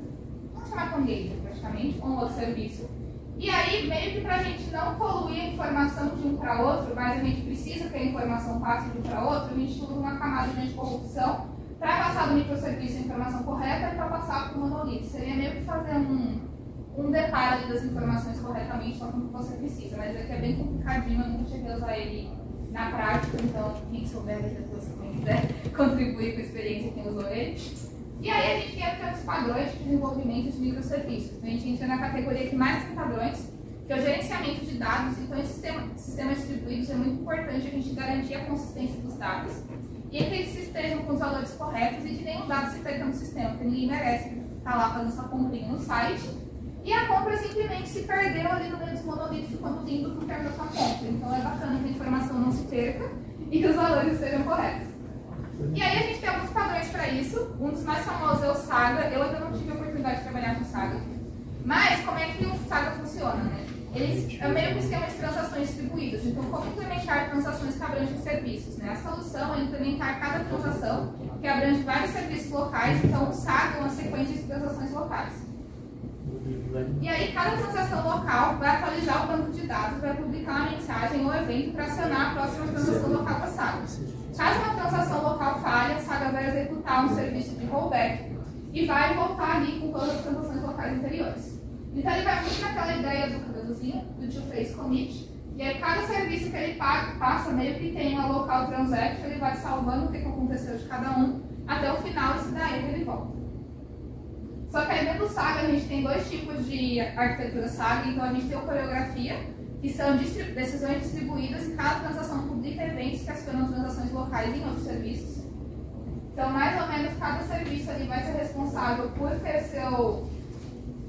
vamos chamar de um gateway praticamente, um outro serviço. E aí, meio que para a gente não poluir a informação de um para outro, mas a gente precisa que a informação passe de um para outro, a gente usa uma camada de anticorrupção para passar do microserviço a informação correta e para passar para o monolito. Seria meio que fazer um deparo ali das informações corretamente, só como você precisa. Mas aqui é bem complicadinho, eu nunca cheguei a usar ele na prática, então quem souber depois, quem quiser contribuir com a experiência quem usou ele. E aí a gente tem aqui os padrões de desenvolvimento de microserviços. Então, a gente entra na categoria que mais tem padrões, que é o gerenciamento de dados. Então, em sistemas distribuídos é muito importante a gente garantir a consistência dos dados e que eles estejam com os valores corretos e que nenhum dado se perca no sistema, porque ninguém merece estar lá fazendo sua comprinha no site e a compra simplesmente se perdeu ali no meio dos monolitos quando lindo no termo da sua compra. Então, é bacana que a informação não se perca e que os valores sejam corretos. E aí a gente tem alguns padrões para isso. Um dos mais famosos é o Saga. Eu ainda não tive a oportunidade de trabalhar com Saga. Mas como é que o Saga funciona, né? Ele é meio que um esquema de transações distribuídas. Então, como implementar transações que abrangem serviços, né? A solução é implementar cada transação que abrange vários serviços locais. Então, o Saga é uma sequência de transações locais. E aí, cada transação local vai atualizar o banco de dados, vai publicar uma mensagem ou evento para acionar a próxima transação local da Saga. Caso uma transação local falhe, a Saga vai executar um serviço de rollback e vai voltar ali com todas as transações locais anteriores. Então, ele vai muito naquela ideia do cabelozinho, do two-phase commit, e aí cada serviço que ele passa, meio que tem uma local transaction, ele vai salvando o que aconteceu de cada um, até o final, e se dá erro, ele volta. Só que aí dentro do Saga a gente tem dois tipos de arquitetura Saga, então a gente tem a coreografia, que são decisões distribuídas e cada transação publica eventos que acionam transações locais em outros serviços. Então, mais ou menos, cada serviço ali vai ser responsável por ter seu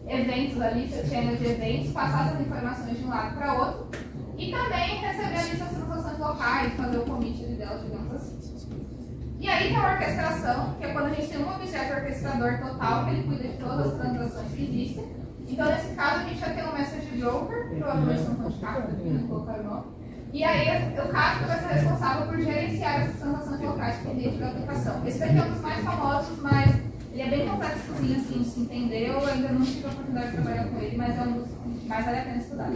eventos ali, seu channel de eventos, passar essas informações de um lado para outro e também receber ali suas transações locais, fazer o commit delas, digamos assim. E aí tem a orquestração, que é quando a gente tem um objeto orquestrador total, que ele cuida de todas as transações que existem. Então, nesse caso, a gente vai ter um message broker, provavelmente não pode ficar, porque não colocar o nome. E aí, o Kafka vai ser responsável por gerenciar essas transações locais que tem dentro da aplicação. Esse daqui é um dos mais famosos, mas ele é bem complexozinho, assim, de se entender. Eu ainda não tive a oportunidade de trabalhar com ele, mas é um dos que mais vale a pena estudar.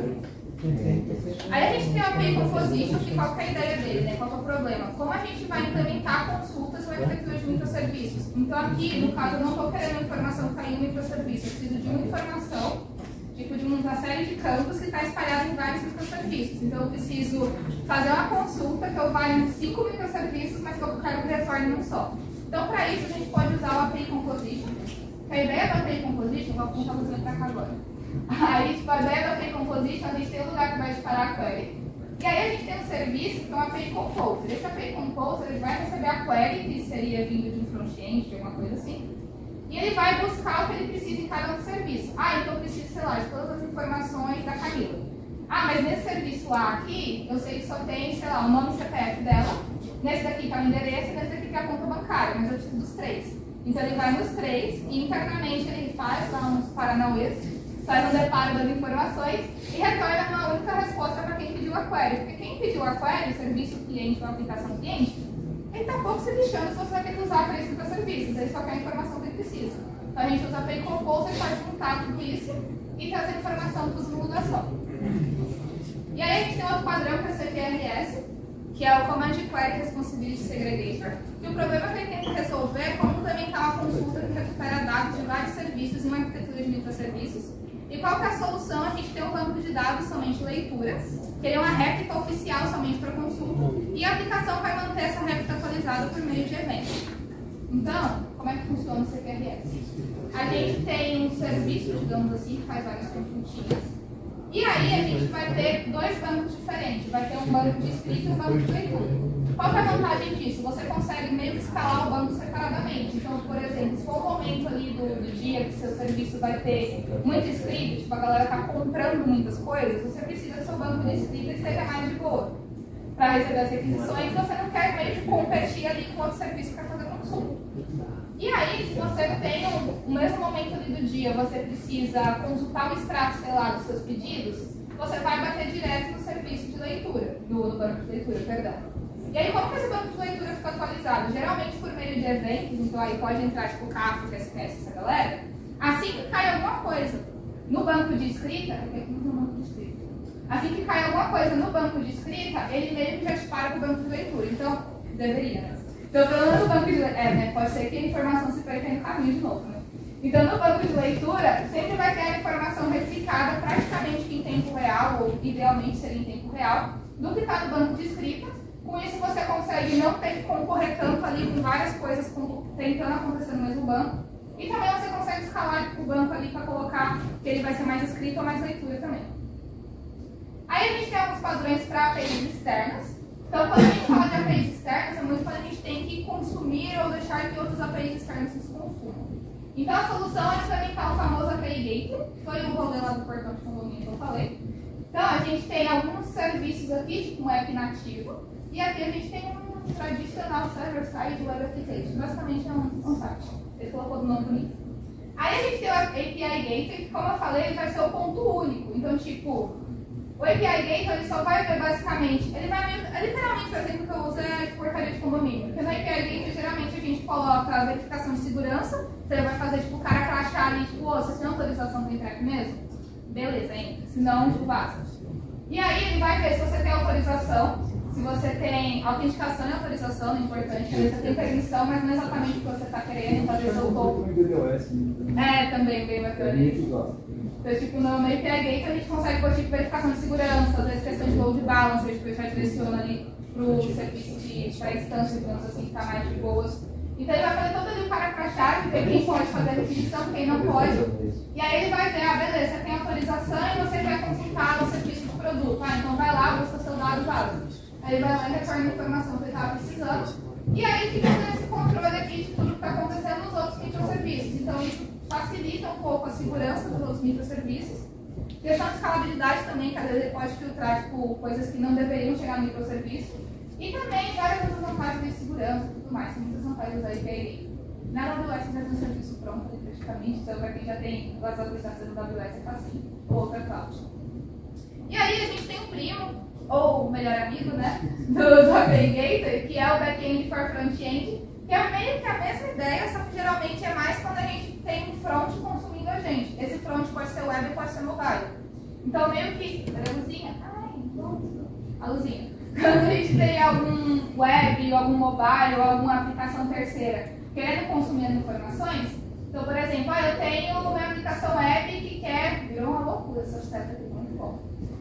Aí a gente tem o API Composition, que qual que é a ideia dele, né? Qual que é o problema? Como a gente vai implementar consultas ou arquitetura de microserviços? Então aqui, no caso, eu não estou querendo informação cair em microserviços, eu preciso de uma informação, tipo de uma série de campos que está espalhada em vários microserviços. Então eu preciso fazer uma consulta que eu vá em 5 microserviços, mas que eu quero que retorne num só. Então para isso a gente pode usar o API Composition. A ideia do API Composition, vou apontar você para cá agora. Aí, tipo, a ideia do API Composition, a gente tem um lugar que vai disparar a query. E aí a gente tem um serviço que é o API Composer. Esse API Composer ele vai receber a query, que seria vindo de um front-end, de alguma coisa assim. E ele vai buscar o que ele precisa em cada um serviço. Ah, então eu preciso, sei lá, de todas as informações da Camila. Ah, mas nesse serviço A aqui, eu sei que só tem, sei lá, o nome e CPF dela. Nesse daqui que é o endereço e nesse daqui que é a conta bancária. Mas eu preciso dos três. Então ele vai nos três e internamente ele faz lá uns paranauês, faz um deparo das informações e retorna uma única resposta para quem pediu a query. Porque quem pediu a query, o serviço cliente ou a aplicação cliente, ele está pouco se lixando se você vai ter que usar para isso para serviços. Ele só quer a informação que ele precisa. Então a gente usa a API Composer para juntar tudo isso e trazer a informação tudo num lugar só. E aí a gente tem outro padrão que é o CQRS, que é o Command Query Responsibility Segregator. E o problema que ele tem que resolver é como implementar uma consulta que recupera dados de vários serviços em uma arquitetura de microserviços. E qual que é a solução? A gente tem um banco de dados somente leitura, que ele é uma réplica oficial somente para consulta, e a aplicação vai manter essa réplica atualizada por meio de eventos. Então, como é que funciona o CQRS? A gente tem um serviço, digamos assim, que faz várias consultinhas, e aí a gente vai ter dois bancos diferentes, vai ter um banco de escrita e um banco de leitura. Qual que é a vantagem disso? Você consegue meio que escalar o banco separadamente. Então, por exemplo, se for um momento ali do dia que seu serviço vai ter muito escrito, tipo a galera está comprando muitas coisas, você precisa que seu banco de escrita esteja mais de boa para receber as requisições, você não quer meio que competir ali com outro serviço para fazer consumo. E aí, se você tem o mesmo momento ali do dia, você precisa consultar o extrato, sei lá, dos seus pedidos, você vai bater direto no serviço de leitura, do banco de leitura, perdão. E aí, como que esse banco de leitura fica atualizado? Geralmente por meio de eventos, então aí pode entrar tipo Kafka, SQS, essa galera. Assim que cai alguma coisa no banco de escrita, assim que cai alguma coisa no banco de escrita, ele meio que já dispara para o banco de leitura. Então, deveria, né? Então, pelo menos o banco de leitura, né? Pode ser que a informação se perca no caminho de novo, né? Então, no banco de leitura, sempre vai ter a informação replicada praticamente em tempo real, ou idealmente seria em tempo real, do que está no banco de escrita. Com isso, você consegue não ter que concorrer tanto ali com várias coisas tentando acontecer no mesmo banco. E também você consegue escalar o banco ali para colocar que ele vai ser mais escrito ou mais leitura também. Aí a gente tem alguns padrões para APIs externas. Então, quando a gente fala de APIs externas, é muito quando a gente tem que consumir ou deixar que outros APIs externos nos consumam. Então, a solução é implementar o famoso API Gateway, que foi o rolê lá do portão de condomínio que eu falei. Então, a gente tem alguns serviços aqui, tipo um app nativo. E aqui a gente tem um tradicional server-side web application. Basicamente é um site. Ele colocou do nome bonito. Aí a gente tem o API Gateway, que como eu falei, ele vai ser o ponto único. Então, tipo, o API Gateway ele só vai ver basicamente. Ele vai literalmente, por exemplo, que eu uso é portaria de condomínio. Porque no API Gateway, geralmente a gente coloca a verificação de segurança, você vai fazer tipo o cara crachar ali, tipo, você tem autorização para entrar aqui mesmo? Beleza, entra, senão tipo vaza. E aí ele vai ver se você tem autorização, se você tem autenticação e autorização, é importante, às vezes você tem permissão, mas não é exatamente o que você está querendo, então às vezes eu tô... também, bem bacana isso. Então, tipo, no API Gate a gente consegue pôr tipo verificação de segurança, às vezes questão de load balancer, tipo, já direciona ali pro serviço para instância, digamos assim, que está mais de boas. Então ele vai fazer todo ali o cara crachar, ver quem pode fazer a requisição, quem não pode. E aí ele vai ver, beleza, você tem autorização e você vai consultar o serviço do produto. Então vai lá, busca seu dado básico. Aí ele vai lá e retorna a informação que ele estava precisando. E aí fica esse controle aqui de tudo que está acontecendo nos outros microserviços. Então isso facilita um pouco a segurança dos outros microserviços. Questão de escalabilidade também, que às vezes ele pode filtrar tipo, coisas que não deveriam chegar no microserviço. E também várias outras vantagens de segurança e tudo mais. Tem muitas vantagens aí que na AWS já tem um serviço pronto ali, praticamente. Então, para quem já tem as aplicações da AWS é fácil, ou outra cloud. E aí a gente tem um primo, ou o melhor amigo, né, do API Gateway, que é o Backend for Front-End, que é meio que a mesma ideia, só que geralmente é mais quando a gente tem um front consumindo a gente. Esse front pode ser web e pode ser mobile. Então, meio que... Cadê a luzinha? A luzinha. Quando a gente tem algum web, algum mobile, ou alguma aplicação terceira querendo consumir as informações, então, por exemplo, eu tenho uma aplicação web que quer... Virou uma loucura essa seta aqui, muito bom.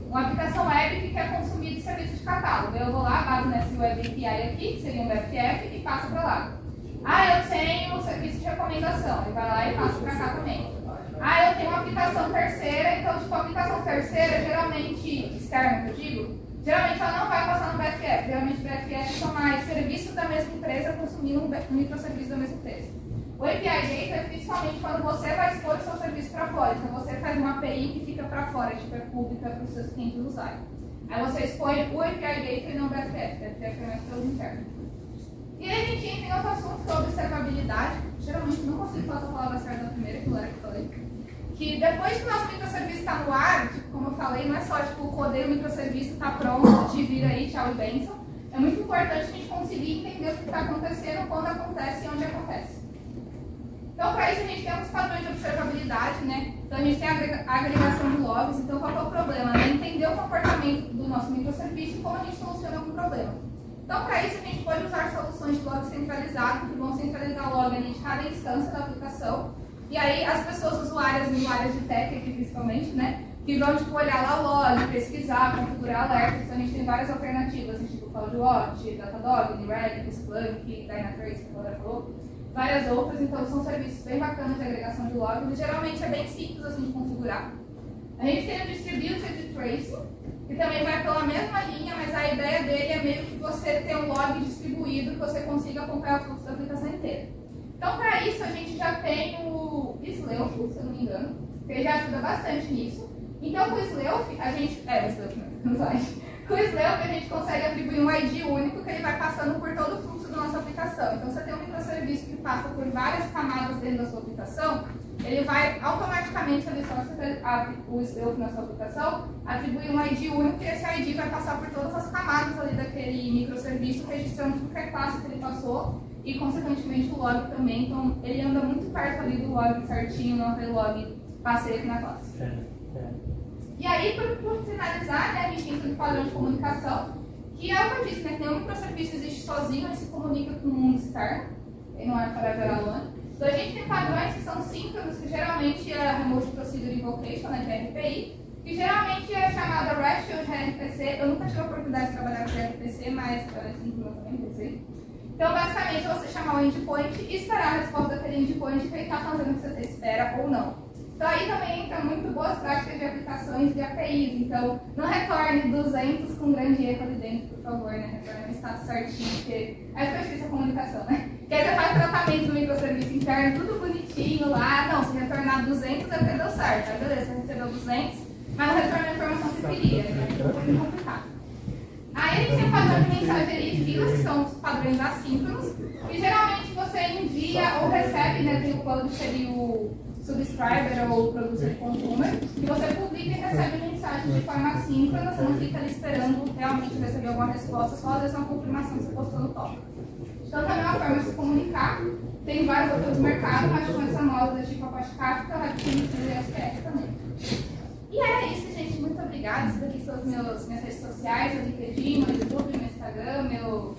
Uma aplicação web que quer consumir de serviço de catálogo. Eu vou lá, baso nesse web API aqui, que seria um WebApp, e passo para lá. Eu tenho um serviço de recomendação, ele vai lá e passa para cá também. Eu tenho uma aplicação terceira, então, tipo, a aplicação terceira, geralmente externa, que eu digo, geralmente ela não vai passar no BFF, geralmente o BFF são mais serviços da mesma empresa consumindo um microserviço da mesma empresa. O API Gateway é principalmente quando você vai expor o seu serviço para fora, então você faz uma API que fica para fora, tipo, é pública para os seus clientes usarem. Aí você expõe o API Gateway e não o BFF, BFF é mais para o interno. E aí a gente entra em outro assunto, que é observabilidade. Geralmente não consigo falar a palavra certa na primeira, que eu falei. Que depois que o nosso microserviço está no ar, tipo, como eu falei, não é só tipo, o codei o microserviço, está pronto, te vira aí, tchau e benção. É muito importante a gente conseguir entender o que está acontecendo, quando acontece e onde acontece. Então, para isso, a gente tem alguns padrões de observabilidade, né? Então, a gente tem a agregação de logs. Então, qual é o problema? É entender o comportamento do nosso microserviço e como a gente soluciona algum problema. Então, para isso, a gente pode usar soluções de log centralizado, que vão centralizar o log ali de cada instância da aplicação. E aí, as pessoas usuárias de tech aqui, principalmente, né? Que vão, tipo, olhar lá o log, pesquisar, configurar alertas. Então, a gente tem várias alternativas, tipo CloudWatch, Datadog, New-Relic, Splunk, Dynatrace, que a galera falou. Várias outras, então são serviços bem bacanas de agregação de logs, e geralmente é bem simples assim de configurar. A gente tem o Distributed Tracing, que também vai pela mesma linha, mas a ideia dele é meio que você ter um log distribuído que você consiga acompanhar o fluxo da aplicação inteira. Então, para isso, a gente já tem o Sleuf, se eu não me engano, que ele já ajuda bastante nisso. Então, com o Sleuf, a gente... o Sleuf não vai. Com o Sleuf, a gente consegue atribuir um ID único que ele vai passando por todo o fluxo da nossa aplicação. Então, você tem um microserviço que passa por várias camadas dentro da sua aplicação, ele vai automaticamente, ali só você abre o Sleuf na sua aplicação, atribuir um ID único e esse ID vai passar por todas as camadas ali daquele microserviço, registrando tudo que é classe que ele passou e, consequentemente, o log também. Então, ele anda muito perto ali do log certinho, não aquele log passei aqui na classe. E aí, por finalizar, né, a gente entra no padrão de comunicação, que é o que eu disse, né, que nenhum microserviço existe sozinho, ele se comunica com o mundo externo, ele não é para gerar LAN. Então, a gente tem padrões que são síncronos, que geralmente é a Remote Procedure Invocation, né, de RPI, que geralmente é chamada REST ou gRPC. Eu nunca tive a oportunidade de trabalhar com gRPC, mas é síncrono também, quer dizer. Então, basicamente, é você chamar o endpoint e esperar a resposta daquele endpoint que ele está fazendo o que você espera ou não. Então, aí também entra muito boas práticas de aplicações de APIs. Então, não retorne 200 com grande erro ali dentro, por favor, né? Retorne no estado certinho, porque é que eu fiz a comunicação, né? Que aí você faz tratamento do microserviço interno, tudo bonitinho lá. Não, se retornar 200 é porque deu certo. Aí, beleza, você recebeu 200, mas não retorna a informação que você queria, né? É um pouquinho complicado. Aí, a gente tem o padrão de mensageria e filas, que são os padrões assíncronos, que geralmente você envia ou recebe, né? Tem o plano que seria o subscriber ou producer consumer, que você publica e recebe mensagem de forma assíncrona, você não fica ali esperando realmente receber alguma resposta, só às vezes uma confirmação que você postou no tópico. Então também é uma forma de se comunicar. Tem vários outros mercados, mas os mais famosos, tipo Apache Kafka, RabbitMQ e SPF também. E é isso, gente. Muito obrigada. Essas aqui são as minhas redes sociais, meu LinkedIn, meu YouTube, meu Instagram, meu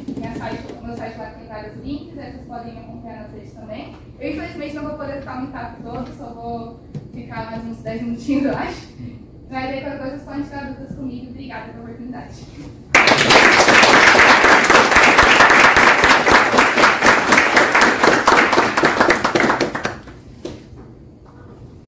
site lá que tem vários links. Vocês podem me acompanhar nas redes também. Eu, infelizmente, não vou poder ficar no tato todo, só vou ficar mais uns 10 minutinhos, eu acho. Mas aí, qualquer coisa, vocês podem tirar dúvidas comigo. Obrigada pela oportunidade.